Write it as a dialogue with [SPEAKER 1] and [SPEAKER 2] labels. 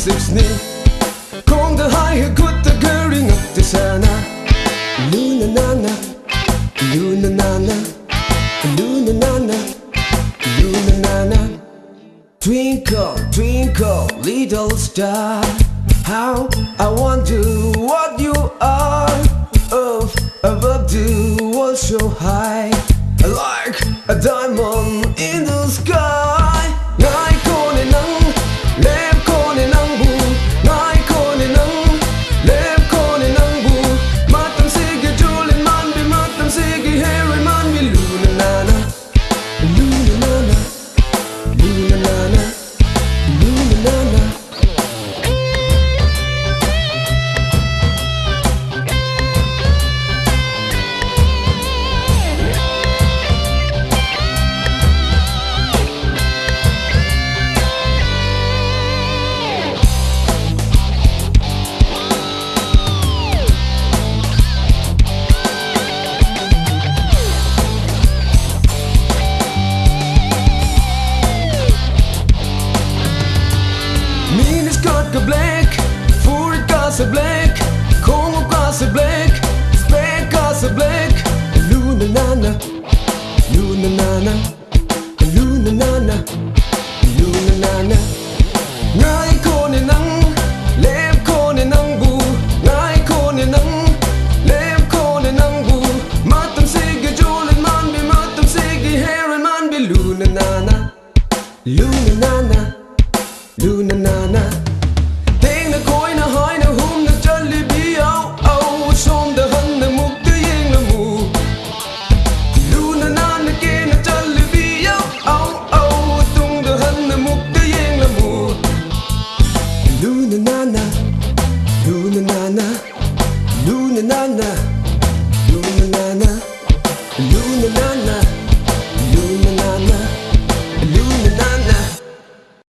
[SPEAKER 1] 6니 공도 하여 굿도 그링 없대사나 누나나나 누나나나 누나나나 누나나나 Twinkle, twinkle, little star How I wonder what you are Above the world so high Like a diamond in the sky Ngai kone nang, lep kone nang bu Ngai kone nang, lep kone nang bu Matam sige julin man bi matam sige heri man bi Luna nana, luna nana Luna nana, luna nana Miniskirt ka black, furet ka sa black Kongo ka sa black, spek ka sa black Luna nana, luna nana Luna nana, luna nana Ngai kone nang, lep kone nang bu Ngai kone nang, lep kone nang bu Matam sige julin man bi, matam sige herin man bi Luna nana, luna nana Luna nana Ting na koi na hai na hum na chatlibi au au Som da han na muk da yeng na mu Luna nana ke na chatlibi au au au Tung da han na muk da yeng na mu Luna nana Luna nana Luna nana